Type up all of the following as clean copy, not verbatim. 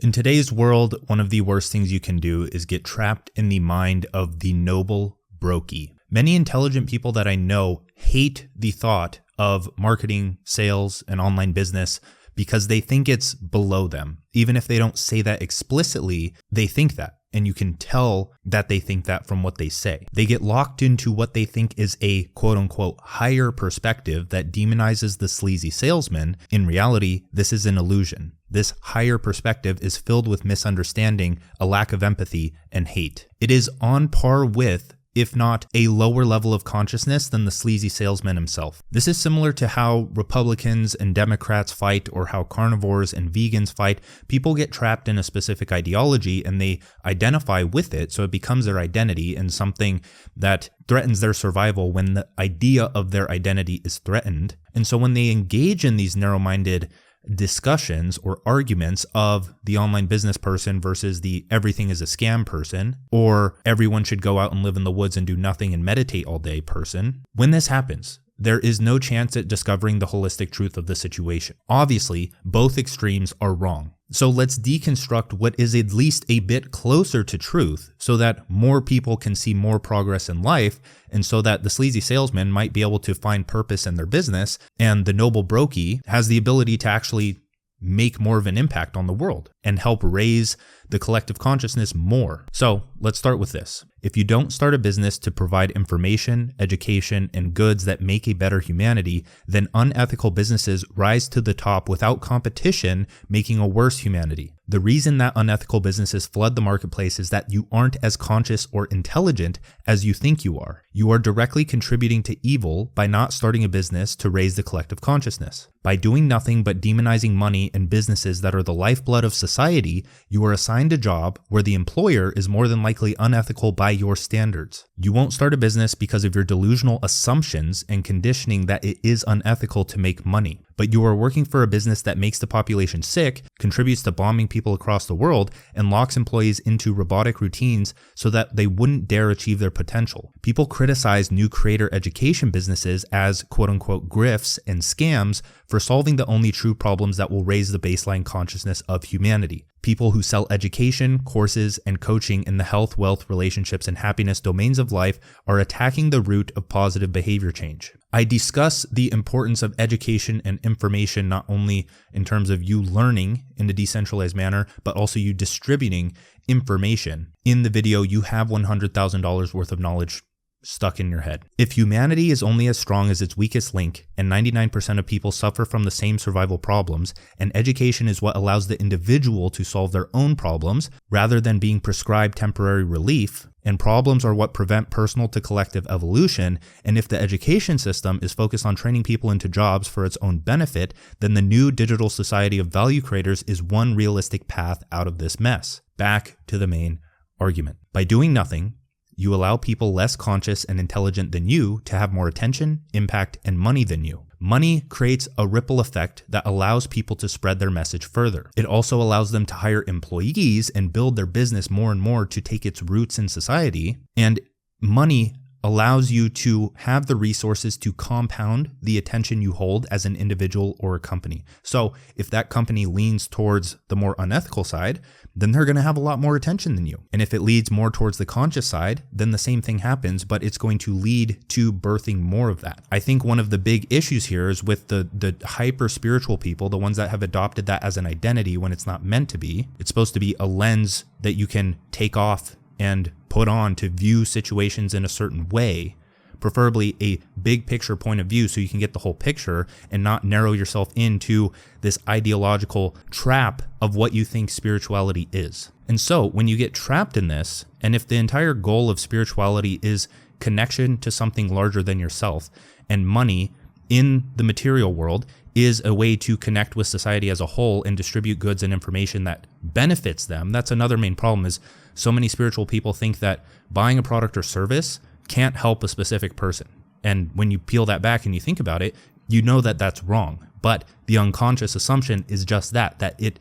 In today's world, one of the worst things you can do is get trapped in the mind of the noble brokey. Many intelligent people that I know hate the thought of marketing, sales, and online business because they think it's below them. Even if they don't say that explicitly, they think that. And you can tell that they think that from what they say. They get locked into what they think is a quote unquote higher perspective that demonizes the sleazy salesman. In reality, this is an illusion. This higher perspective is filled with misunderstanding, a lack of empathy, and hate. It is on par with, if not a lower level of consciousness than the sleazy salesman himself. This is similar to how Republicans and Democrats fight, or how carnivores and vegans fight. People get trapped in a specific ideology and they identify with it, so it becomes their identity and something that threatens their survival when the idea of their identity is threatened. And so when they engage in these narrow-minded discussions or arguments of the online business person versus the everything is a scam person, or everyone should go out and live in the woods and do nothing and meditate all day person, when this happens, there is no chance at discovering the holistic truth of the situation. Obviously, both extremes are wrong. So let's deconstruct what is at least a bit closer to truth so that more people can see more progress in life, and so that the sleazy salesman might be able to find purpose in their business, and the noble brokey has the ability to actually make more of an impact on the world and help raise the collective consciousness more. So let's start with this. If you don't start a business to provide information, education, and goods that make a better humanity, then unethical businesses rise to the top without competition, making a worse humanity. The reason that unethical businesses flood the marketplace is that you aren't as conscious or intelligent as you think you are. You are directly contributing to evil by not starting a business to raise the collective consciousness. By doing nothing but demonizing money and businesses that are the lifeblood of society, you are assigned a job where the employer is more than likely unethical by your standards. You won't start a business because of your delusional assumptions and conditioning that it is unethical to make money. But you are working for a business that makes the population sick, contributes to bombing people across the world, and locks employees into robotic routines so that they wouldn't dare achieve their potential. People criticize new creator education businesses as quote-unquote grifts and scams for solving the only true problems that will raise the baseline consciousness of humanity. People who sell education, courses, and coaching in the health, wealth, relationships, and happiness domains of life are attacking the root of positive behavior change. I discuss the importance of education and information, not only in terms of you learning in a decentralized manner, but also you distributing information. In the video, you have $100,000 worth of knowledge stuck in your head. If humanity is only as strong as its weakest link, and 99% of people suffer from the same survival problems, and education is what allows the individual to solve their own problems rather than being prescribed temporary relief, and problems are what prevent personal to collective evolution, and if the education system is focused on training people into jobs for its own benefit, then the new digital society of value creators is one realistic path out of this mess. Back to the main argument. By doing nothing, you allow people less conscious and intelligent than you to have more attention, impact, and money than you. Money creates a ripple effect that allows people to spread their message further. It also allows them to hire employees and build their business more and more to take its roots in society. And money allows you to have the resources to compound the attention you hold as an individual or a company. So if that company leans towards the more unethical side, then they're going to have a lot more attention than you. And if it leads more towards the conscious side, then the same thing happens, but it's going to lead to birthing more of that. I think one of the big issues here is with the hyper spiritual people, the ones that have adopted that as an identity when it's not meant to be. It's supposed to be a lens that you can take off and put on to view situations in a certain way, preferably a big picture point of view so you can get the whole picture and not narrow yourself into this ideological trap of what you think spirituality is. And so when you get trapped in this, and if the entire goal of spirituality is connection to something larger than yourself, and money in the material world is a way to connect with society as a whole and distribute goods and information that benefits them, that's another main problem. Is so many spiritual people think that buying a product or service can't help a specific person. And when you peel that back and you think about it, you know that that's wrong. But the unconscious assumption is just that it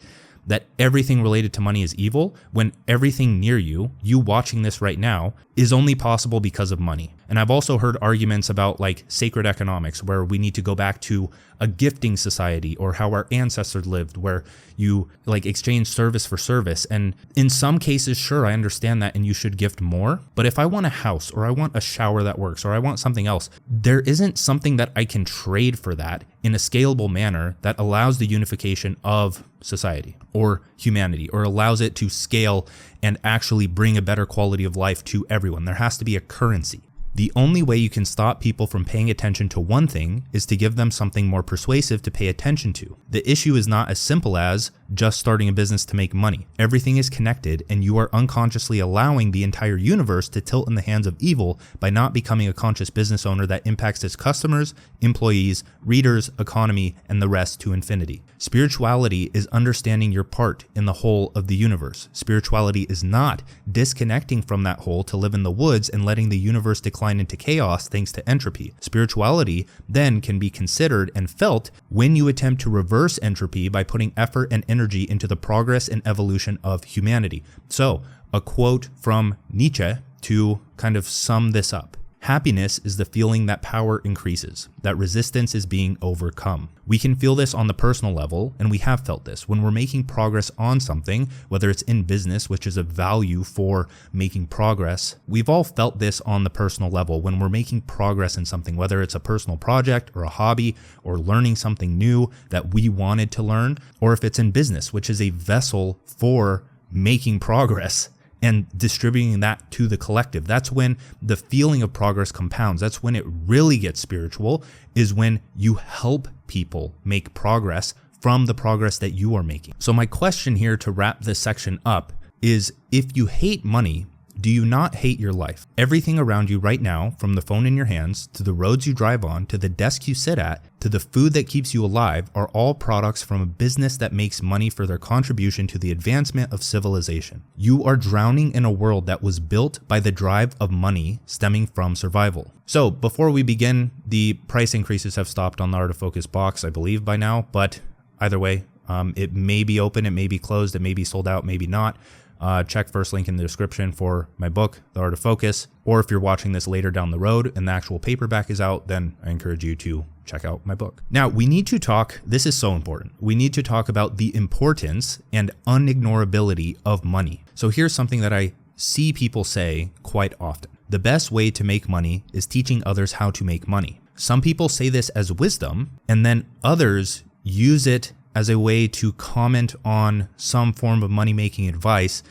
that everything related to money is evil when everything near you watching this right now, is only possible because of money. And I've also heard arguments about like sacred economics, where we need to go back to a gifting society or how our ancestors lived, where you like exchange service for service. And in some cases, sure, I understand that and you should gift more. But if I want a house or I want a shower that works or I want something else, there isn't something that I can trade for that in a scalable manner that allows the unification of society or humanity, or allows it to scale and actually bring a better quality of life to everyone. There has to be a currency. The only way you can stop people from paying attention to one thing is to give them something more persuasive to pay attention to. The issue is not as simple as just starting a business to make money. Everything is connected, and you are unconsciously allowing the entire universe to tilt in the hands of evil by not becoming a conscious business owner that impacts its customers, employees, readers, economy, and the rest to infinity. Spirituality is understanding your part in the whole of the universe. Spirituality is not disconnecting from that whole to live in the woods and letting the universe decline into chaos thanks to entropy. Spirituality then can be considered and felt when you attempt to reverse entropy by putting effort and energy into the progress and evolution of humanity. So, a quote from Nietzsche to kind of sum this up. Happiness is the feeling that power increases, that resistance is being overcome. We can feel this on the personal level, and we have felt this when we're making progress on something, whether it's in business, which is a value for making progress. We've all felt this on the personal level when we're making progress in something, whether it's a personal project or a hobby or learning something new that we wanted to learn, or if it's in business, which is a vessel for making progress and distributing that to the collective. That's when the feeling of progress compounds. That's when it really gets spiritual, is when you help people make progress from the progress that you are making. So my question here to wrap this section up is, if you hate money, do you not hate your life? Everything around you right now, from the phone in your hands, to the roads you drive on, to the desk you sit at, to the food that keeps you alive, are all products from a business that makes money for their contribution to the advancement of civilization. You are drowning in a world that was built by the drive of money stemming from survival. So before we begin, the price increases have stopped on the Art of Focus box, I believe by now, but either way, it may be open, it may be closed, it may be sold out, maybe not. Check first link in the description for my book, The Art of Focus. Or if you're watching this later down the road and the actual paperback is out, then I encourage you to check out my book. Now, we need to talk, this is so important, we need to talk about the importance and unignorability of money. So here's something that I see people say quite often. The best way to make money is teaching others how to make money. Some people say this as wisdom, and then others use it as a way to comment on some form of money-making advice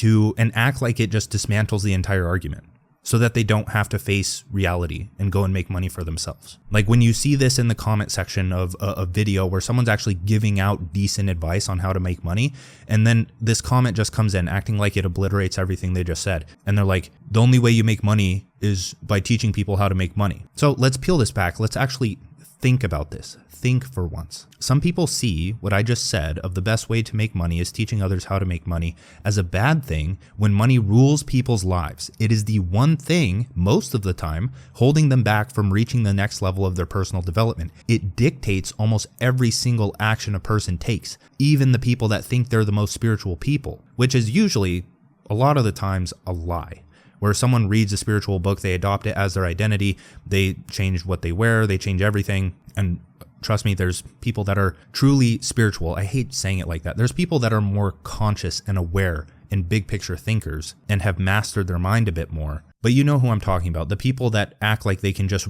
and act like it just dismantles the entire argument so that they don't have to face reality and go and make money for themselves. Like when you see this in the comment section of a video where someone's actually giving out decent advice on how to make money, and then this comment just comes in acting like it obliterates everything they just said. And they're like, the only way you make money is by teaching people how to make money. So let's peel this back. Let's actually think about this. Think for once. Some people see what I just said of the best way to make money is teaching others how to make money as a bad thing when money rules people's lives. It is the one thing, most of the time, holding them back from reaching the next level of their personal development. It dictates almost every single action a person takes, even the people that think they're the most spiritual people, which is usually, a lot of the times, a lie. Where someone reads a spiritual book, they adopt it as their identity, they change what they wear, they change everything. And trust me, there's people that are truly spiritual. I hate saying it like that. There's people that are more conscious and aware and big picture thinkers and have mastered their mind a bit more. But you know who I'm talking about. The people that act like they can just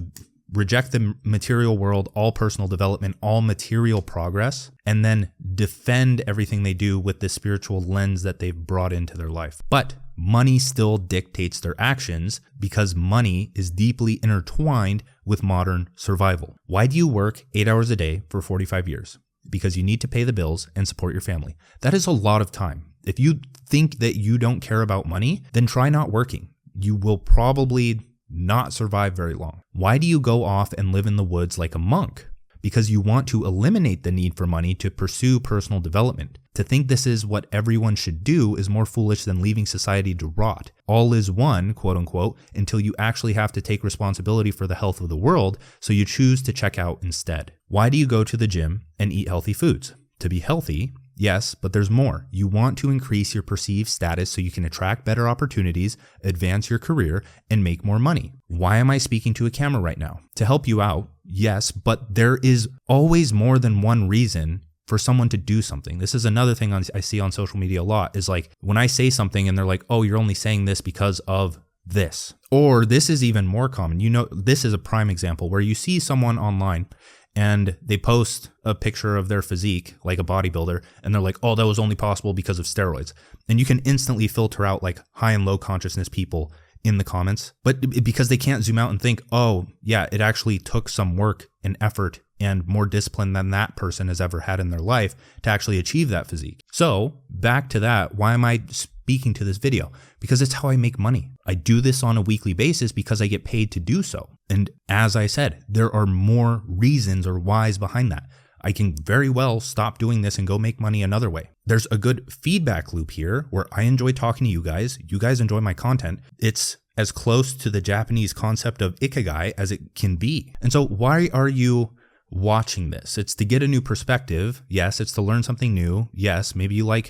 reject the material world, all personal development, all material progress, and then defend everything they do with this spiritual lens that they've brought into their life. But money still dictates their actions because money is deeply intertwined with modern survival. Why do you work 8 hours a day for 45 years? Because you need to pay the bills and support your family. That is a lot of time. If you think that you don't care about money, then try not working. You will probably not survive very long. Why do you go off and live in the woods like a monk? Because you want to eliminate the need for money to pursue personal development. To think this is what everyone should do is more foolish than leaving society to rot. All is one, quote unquote, until you actually have to take responsibility for the health of the world, so you choose to check out instead. Why do you go to the gym and eat healthy foods? To be healthy Yes, but there's more. You want to increase your perceived status so you can attract better opportunities, advance your career, and make more money. Why am I speaking to a camera right now? To help you out, yes, but there is always more than one reason for someone to do something. This is another thing I see on social media a lot, is like when I say something and they're like, oh, you're only saying this because of this. Or this is even more common. This is a prime example where you see someone online and they post a picture of their physique, like a bodybuilder, and they're like, oh, that was only possible because of steroids. And you can instantly filter out like high and low consciousness people in the comments, but because they can't zoom out and think, oh yeah, it actually took some work and effort and more discipline than that person has ever had in their life to actually achieve that physique. So back to that, why am I speaking to this video? Because it's how I make money. I do this on a weekly basis because I get paid to do so. And as I said, there are more reasons or whys behind that. I can very well stop doing this and go make money another way. There's a good feedback loop here where I enjoy talking to you guys enjoy my content. It's as close to the Japanese concept of ikigai as it can be. And so why are you watching this? It's to get a new perspective. Yes, it's to learn something new. Yes, maybe you want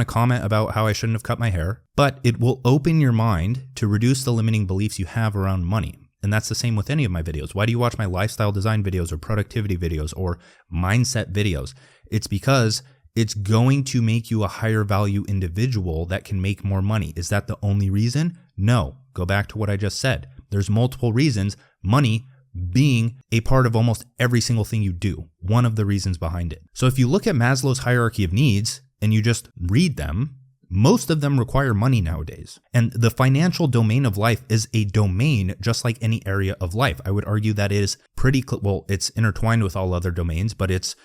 to comment about how I shouldn't have cut my hair, but it will open your mind to reduce the limiting beliefs you have around money. And that's the same with any of my videos. Why do you watch my lifestyle design videos or productivity videos or mindset videos? It's because it's going to make you a higher value individual that can make more money. Is that the only reason? No. Go back to what I just said. There's multiple reasons, money being a part of almost every single thing you do. One of the reasons behind it. So if you look at Maslow's hierarchy of needs and you just read them, most of them require money nowadays. And the financial domain of life is a domain just like any area of life. I would argue that it is it's intertwined with all other domains, but it's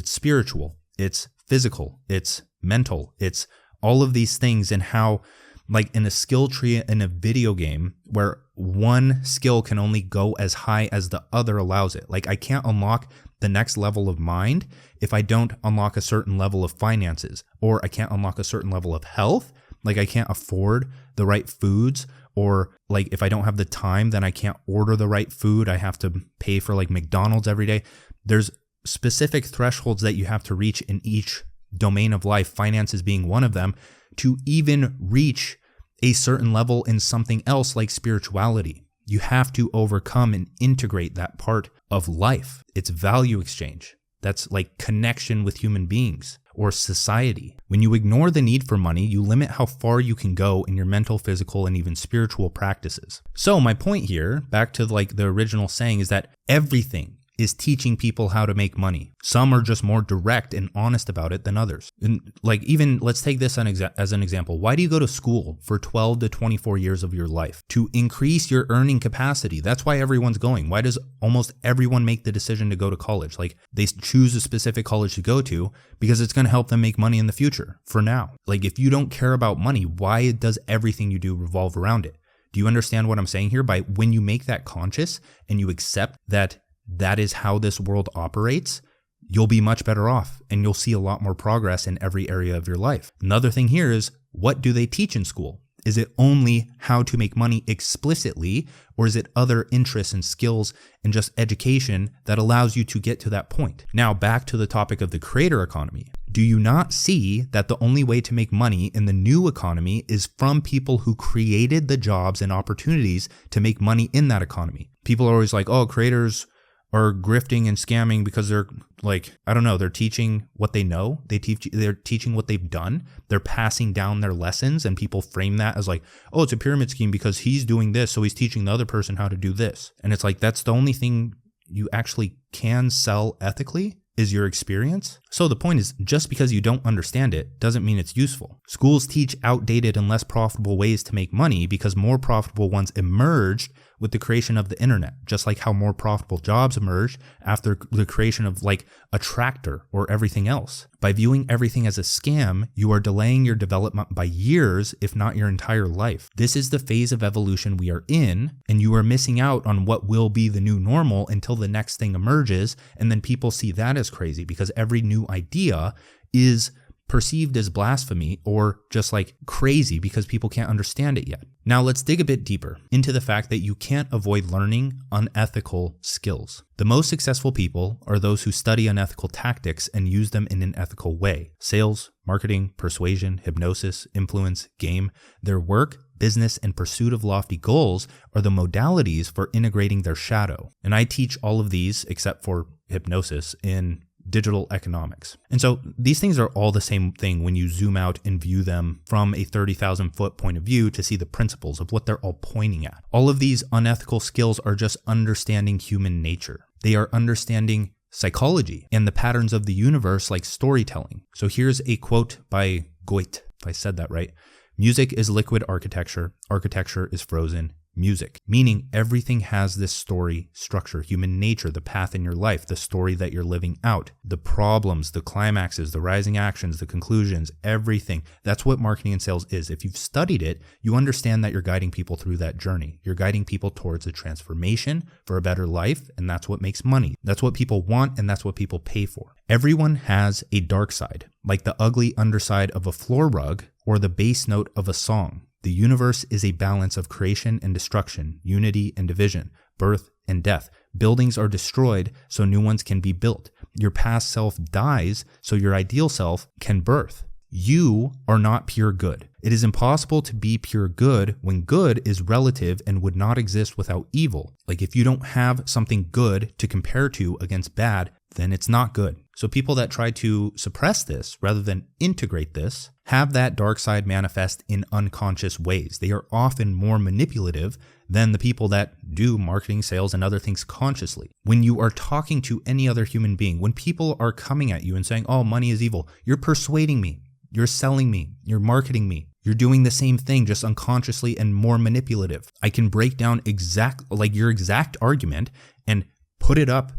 spiritual, it's physical, it's mental, it's all of these things. And how, like in a skill tree in a video game where one skill can only go as high as the other allows it. Like I can't unlock the next level of mind if I don't unlock a certain level of finances, or I can't unlock a certain level of health. Like I can't afford the right foods, or like if I don't have the time, then I can't order the right food. I have to pay for like McDonald's every day. There's specific thresholds that you have to reach in each domain of life, finances being one of them, to even reach a certain level in something else like spirituality. You have to overcome and integrate that part of life. It's value exchange. That's like connection with human beings or society. When you ignore the need for money, you limit how far you can go in your mental, physical, and even spiritual practices. So my point here, back to like the original saying, is that everything is teaching people how to make money. Some are just more direct and honest about it than others. And like even let's take this as an example. Why do you go to school for 12 to 24 years of your life? To increase your earning capacity. That's why everyone's going. Why does almost everyone make the decision to go to college? Like they choose a specific college to go to because it's going to help them make money in the future for now. Like if you don't care about money, why does everything you do revolve around it? Do you understand what I'm saying here? By when you make that conscious and you accept that that is how this world operates, you'll be much better off and you'll see a lot more progress in every area of your life. Another thing here is, what do they teach in school? Is it only how to make money explicitly, or is it other interests and skills and just education that allows you to get to that point? Now back to the topic of the creator economy. Do you not see that the only way to make money in the new economy is from people who created the jobs and opportunities to make money in that economy? People are always like, oh, creators are grifting and scamming because they're like, I don't know, they're teaching what they know. They're teaching what they've done. They're passing down their lessons, and people frame that as like, oh, it's a pyramid scheme because he's doing this, so he's teaching the other person how to do this. And it's like, that's the only thing you actually can sell ethically is your experience. So the point is, just because you don't understand it doesn't mean it's useful. Schools teach outdated and less profitable ways to make money because more profitable ones emerged with the creation of the internet, just like how more profitable jobs emerged after the creation of like a tractor or everything else. By viewing everything as a scam, you are delaying your development by years, if not your entire life. This is the phase of evolution we are in, and you are missing out on what will be the new normal until the next thing emerges, and then people see that as crazy because every new idea is perceived as blasphemy or just like crazy because people can't understand it yet. Now let's dig a bit deeper into the fact that you can't avoid learning unethical skills. The most successful people are those who study unethical tactics and use them in an ethical way. Sales, marketing, persuasion, hypnosis, influence, game, their work, business, and pursuit of lofty goals are the modalities for integrating their shadow. And I teach all of these, except for hypnosis, in digital economics. And so these things are all the same thing when you zoom out and view them from a 30,000 foot point of view to see the principles of what they're all pointing at. All of these unethical skills are just understanding human nature. They are understanding psychology and the patterns of the universe, like storytelling. So here's a quote by Goethe, if I said that right. Music is liquid architecture. Architecture is frozen music, meaning everything has this story structure, human nature, the path in your life, the story that you're living out, the problems, the climaxes, the rising actions, the conclusions, everything. That's what marketing and sales is. If you've studied it, you understand that you're guiding people through that journey. You're guiding people towards a transformation for a better life, and that's what makes money. That's what people want, and that's what people pay for. Everyone has a dark side, like the ugly underside of a floor rug or the bass note of a song. The universe is a balance of creation and destruction, unity and division, birth and death. Buildings are destroyed so new ones can be built. Your past self dies so your ideal self can birth. You are not pure good. It is impossible to be pure good when good is relative and would not exist without evil. Like if you don't have something good to compare to against bad, then it's not good. So people that try to suppress this rather than integrate this have that dark side manifest in unconscious ways. They are often more manipulative than the people that do marketing, sales, and other things consciously. When you are talking to any other human being, when people are coming at you and saying, oh, money is evil, you're persuading me, you're selling me, you're marketing me. You're doing the same thing, just unconsciously and more manipulative. I can break down your exact argument and put it up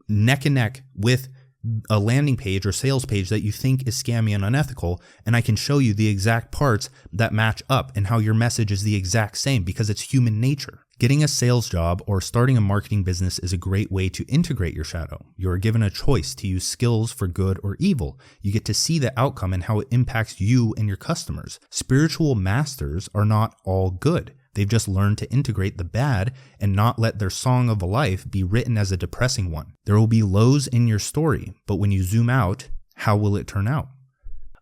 neck and neck with a landing page or sales page that you think is scammy and unethical, and I can show you the exact parts that match up and how your message is the exact same because it's human nature. Getting a sales job or starting a marketing business is a great way to integrate your shadow. You are given a choice to use skills for good or evil. You get to see the outcome and how it impacts you and your customers. Spiritual masters are not all good. They've just learned to integrate the bad and not let their song of a life be written as a depressing one. There will be lows in your story, but when you zoom out, how will it turn out?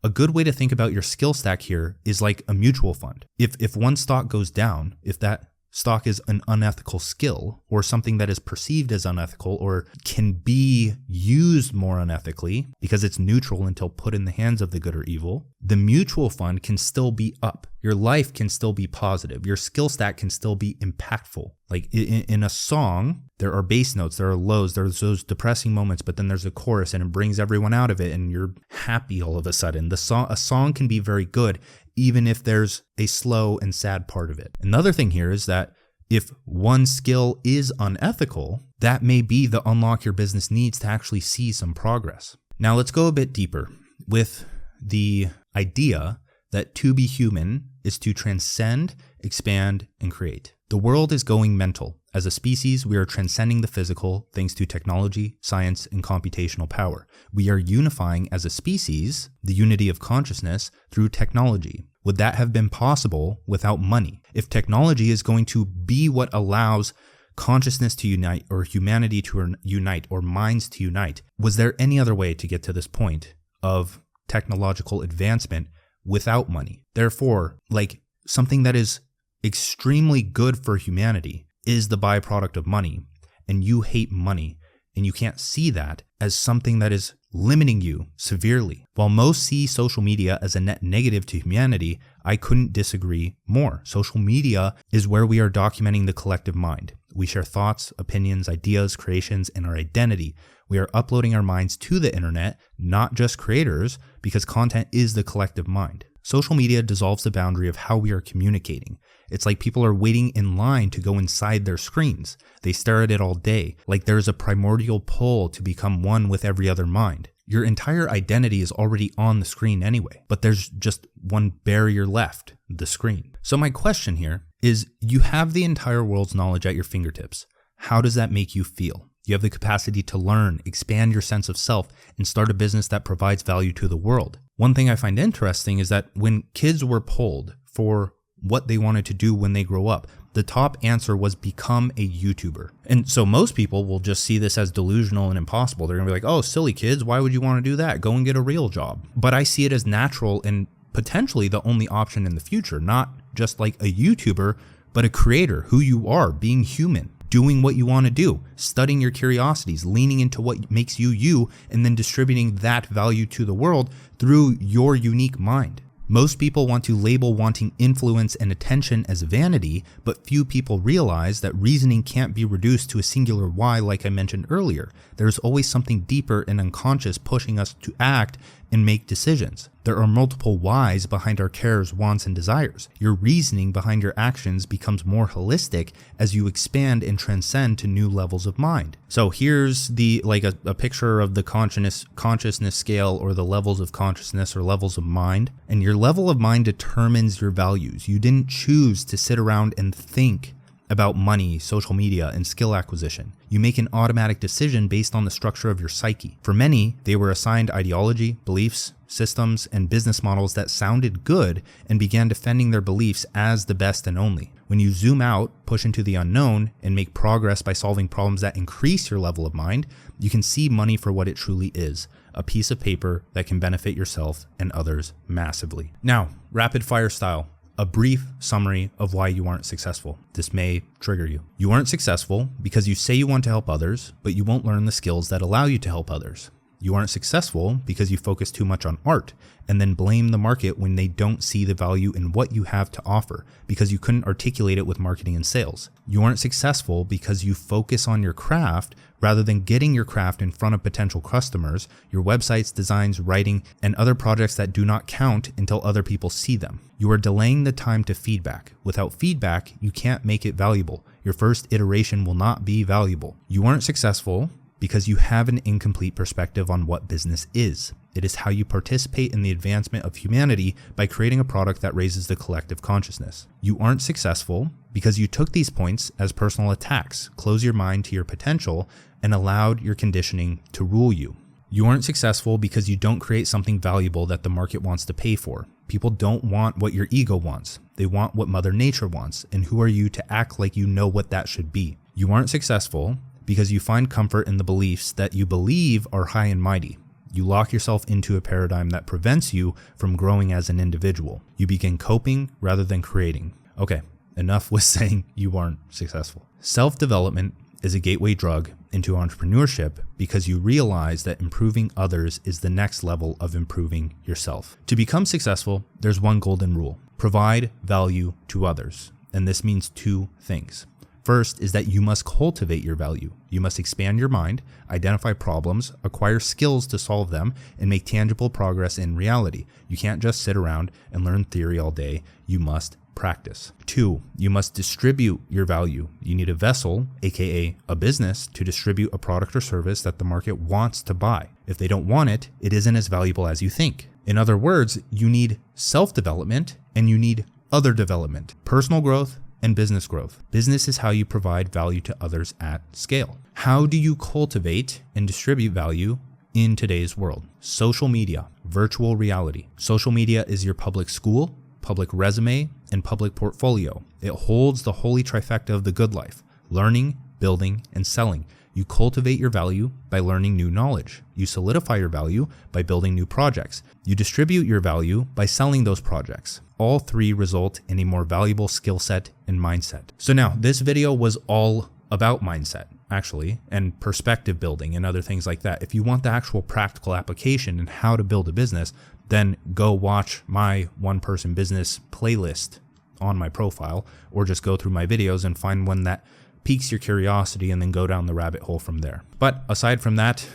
A good way to think about your skill stack here is like a mutual fund. If one stock goes down, if that stock is an unethical skill or something that is perceived as unethical or can be used more unethically because it's neutral until put in the hands of the good or evil, the mutual fund can still be up. Your life can still be positive. Your skill stack can still be impactful. Like in a song, there are bass notes, there are lows, there's those depressing moments, but then there's a chorus and it brings everyone out of it and you're happy all of a sudden. A song can be very good even if there's a slow and sad part of it. Another thing here is that if one skill is unethical, that may be the unlock your business needs to actually see some progress. Now let's go a bit deeper with the idea that to be human is to transcend, expand, and create. The world is going mental. As a species, we are transcending the physical thanks to technology, science, and computational power. We are unifying as a species, the unity of consciousness, through technology. Would that have been possible without money? If technology is going to be what allows consciousness to unite, or humanity to unite, or minds to unite, was there any other way to get to this point of technological advancement without money? Therefore, like something that is extremely good for humanity is the byproduct of money, and you hate money, and you can't see that as something that is limiting you severely. While most see social media as a net negative to humanity, I couldn't disagree more. Social media is where we are documenting the collective mind. We share thoughts, opinions, ideas, creations, and our identity. We are uploading our minds to the internet, not just creators, because content is the collective mind. Social media dissolves the boundary of how we are communicating. It's like people are waiting in line to go inside their screens. They stare at it all day, like there is a primordial pull to become one with every other mind. Your entire identity is already on the screen anyway, but there's just one barrier left, the screen. So my question here is, you have the entire world's knowledge at your fingertips. How does that make you feel? You have the capacity to learn, expand your sense of self, and start a business that provides value to the world. One thing I find interesting is that when kids were polled for what they wanted to do when they grow up. The top answer was become a YouTuber. And so most people will just see this as delusional and impossible. They're gonna be like, oh, silly kids, why would you want to do that? Go and get a real job. But I see it as natural and potentially the only option in the future, not just like a YouTuber, but a creator, who you are, being human, doing what you want to do, studying your curiosities, leaning into what makes you you, and then distributing that value to the world through your unique mind. Most people want to label wanting influence and attention as vanity, but few people realize that reasoning can't be reduced to a singular why like I mentioned earlier. There's always something deeper and unconscious pushing us to act and make decisions. There are multiple whys behind our cares, wants, and desires. Your reasoning behind your actions becomes more holistic as you expand and transcend to new levels of mind. So here's a picture of the consciousness scale, or the levels of consciousness or levels of mind. And your level of mind determines your values. You didn't choose to sit around and think about money, social media, and skill acquisition. You make an automatic decision based on the structure of your psyche. For many, they were assigned ideology, beliefs, systems, and business models that sounded good and began defending their beliefs as the best and only. When you zoom out, push into the unknown, and make progress by solving problems that increase your level of mind, you can see money for what it truly is, a piece of paper that can benefit yourself and others massively. Now, rapid fire style. A brief summary of why you aren't successful. This may trigger you. You aren't successful because you say you want to help others, but you won't learn the skills that allow you to help others. You aren't successful because you focus too much on art and then blame the market when they don't see the value in what you have to offer because you couldn't articulate it with marketing and sales. You aren't successful because you focus on your craft rather than getting your craft in front of potential customers, your websites, designs, writing, and other projects that do not count until other people see them. You are delaying the time to feedback. Without feedback, you can't make it valuable. Your first iteration will not be valuable. You aren't successful because you have an incomplete perspective on what business is. It is how you participate in the advancement of humanity by creating a product that raises the collective consciousness. You aren't successful because you took these points as personal attacks, close your mind to your potential, and allowed your conditioning to rule you. You aren't successful because you don't create something valuable that the market wants to pay for. People don't want what your ego wants. They want what Mother Nature wants, and who are you to act like you know what that should be? You aren't successful because you find comfort in the beliefs that you believe are high and mighty. You lock yourself into a paradigm that prevents you from growing as an individual. You begin coping rather than creating. Okay, enough with saying you aren't successful. Self-development is a gateway drug into entrepreneurship because you realize that improving others is the next level of improving yourself. To become successful, there's one golden rule: provide value to others. And this means two things. First is that you must cultivate your value. You must expand your mind, identify problems, acquire skills to solve them, and make tangible progress in reality. You can't just sit around and learn theory all day. You must practice. 2, you must distribute your value. You need a vessel, aka a business, to distribute a product or service that the market wants to buy. If they don't want it, it isn't as valuable as you think. In other words, you need self-development and you need other development, personal growth, and business growth. Business is how you provide value to others at scale. How do you cultivate and distribute value in today's world? Social media, virtual reality. Social media is your public school, public resume, and public portfolio. It holds the holy trifecta of the good life: learning, building, and selling. You cultivate your value by learning new knowledge. You solidify your value by building new projects. You distribute your value by selling those projects. All three result in a more valuable skill set and mindset. So now, this video was all about mindset, actually, and perspective building and other things like that. If you want the actual practical application and how to build a business, then go watch my one-person business playlist on my profile, or just go through my videos and find one that piques your curiosity and then go down the rabbit hole from there. But aside from that,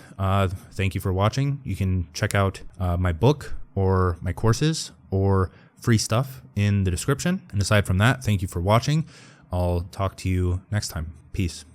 thank you for watching. You can check out my book or my courses or free stuff in the description. And aside from that, thank you for watching. I'll talk to you next time. Peace.